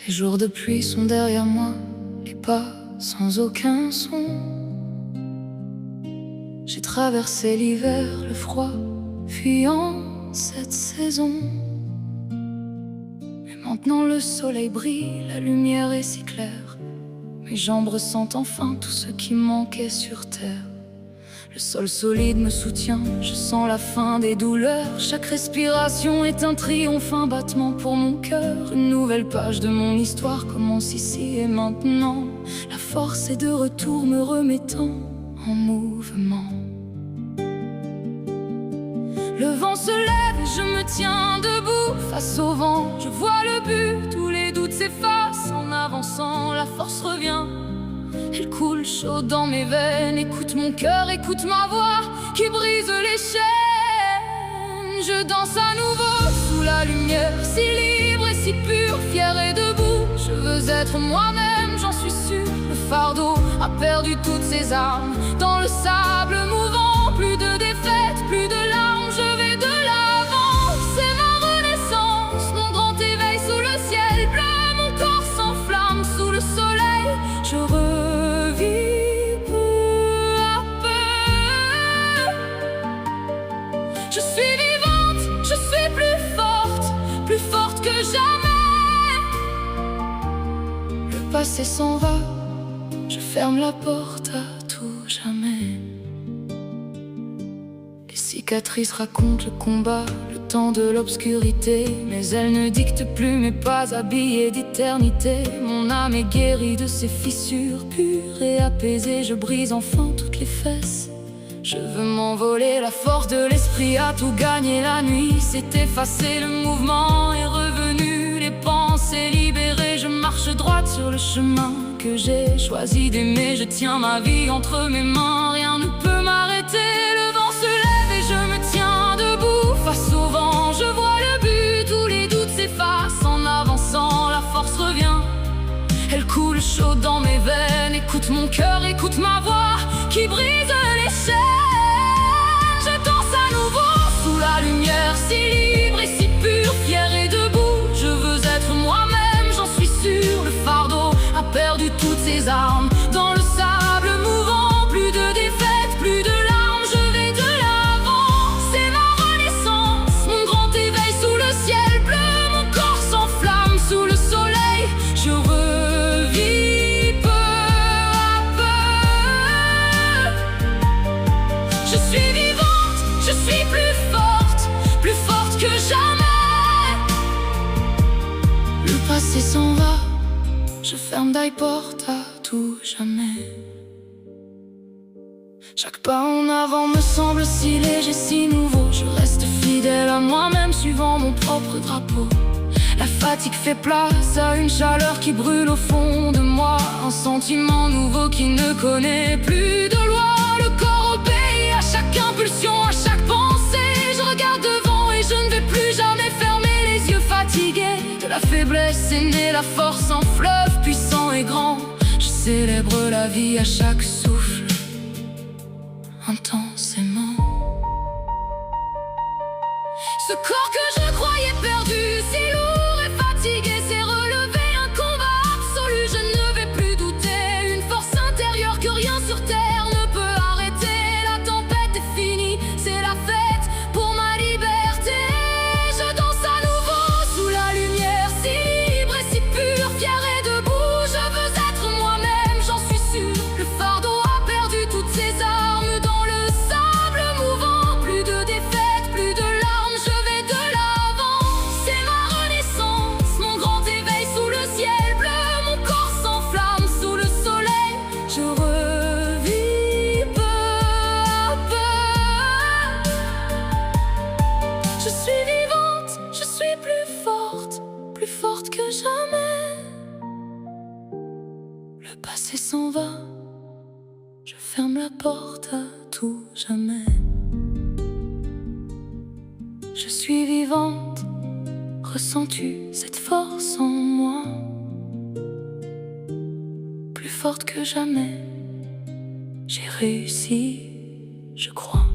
Les jours de pluie sont derrière moi, les pas sans aucun son. J'ai traversé l'hiver, le froid, fuyant cette saison. Mais maintenant le soleil brille, la lumière est si claire. Mes jambes ressentent enfin tout ce qui manquait sur terre. Le sol solide me soutient, je sens la fin des douleurs. Chaque respiration est un triomphe, un battement pour mon cœur. Une nouvelle page de mon histoire commence ici et maintenant. La force est de retour, me remettant en mouvement. Le vent se lève et je me tiens debout face au vent. Je vois le but, tous les doutes s'effacent. En avançant, la force revient. Elle coule chaud dans mes veines. Écoute mon cœur, écoute ma voix qui brise les chaînes. Je danse à nouveau sous la lumière, si libre et si pure, fière et debout. Je veux être moi-même, j'en suis sûre. Le fardeau a perdu toutes ses armes. Dans le sable mouvant, plus de défaites, plus de larmes. Je vais de l'avant, c'est ma renaissance. Mon grand éveil sous le ciel bleu. Mon corps s'enflamme sous le soleil. Je revis peu à peu. Je suis vivante, je suis plus forte que jamais. Le passé s'en va, je ferme la porte à tout jamais. Les cicatrices racontent le combat, le temps de l'obscurité. Mais elles ne dictent plus mes pas habillés d'éternité. Mon âme est guérie de ses fissures, pure et apaisée. Je brise enfin toutes les fesses. Je veux m'envoler, la force de l'esprit a tout gagné. La nuit s'est effacée, le mouvement est revenu. Les pensées libérées, je marche droite sur le chemin que j'ai choisi d'aimer. Je tiens ma vie entre mes mains, rien ne peut m'arrêter. Le vent se lève et je me tiens debout face au vent. Je vois le but, tous les doutes s'effacent. En avançant, la force revient. Elle coule chaud dans mes veines. Écoute mon cœur, écoute ma voix qui brise les chaînes. Je danse à nouveau sous la lumière, si libre et si pure, fière et debout. Je veux être moi-même, j'en suis sûre. Le fardeau a perdu toutes ses armes. Dans le sable mouvant, plus de défaites, plus de larmes. Je vais de l'avant, c'est ma renaissance. Mon grand éveil sous le ciel bleu. Mon corps s'enflamme sous le soleil. Je revis peu à peu. Je suis vivante, je suis plus forte que jamais. Le passé s'en va, je ferme la porte à tout jamais. Chaque pas en avant me semble si léger, si nouveau. Je reste fidèle à moi-même, suivant mon propre drapeau. La fatigue fait place à une chaleur qui brûle au fond de moi. Un sentiment nouveau qui ne connaît plus de loi. Le corps obéit à chaque impulsion, à chaque pensée. Je regarde devant et je ne vais plus jamais fermer les yeux fatigués. De la faiblesse est née la force en fleuve puissant et grand. Je célèbre la vie à chaque souffle, intensément. Ce corps que je croyais perdu, si lourd et fatigué, s'est relevé, un combat absolu. Je ne vais plus douter, une force intérieure que rien sur terre ne peut arrêter. La tempête est finie, c'est la fête pour ma liberté. Je danse à nouveau sous la lumière, si libre et si pure, fière et debout. Je veux être moi-même, j'en suis sûre. Le fardeau a perdu toutes ses armes. Dans le sable mouvant, plus de défaites, plus de larmes. Je vais de l'avant, c'est ma renaissance. Mon grand éveil sous le ciel bleu. Mon corps s'enflamme sous le soleil. Je revis peu à peu. Je suis vivante, je suis plus forte que jamais. Le passé s'en va, je ferme la porte à tout jamais. Je suis vivante, ressens-tu cette force en moi? Plus forte forte que jamais. J'ai réussi, je crois.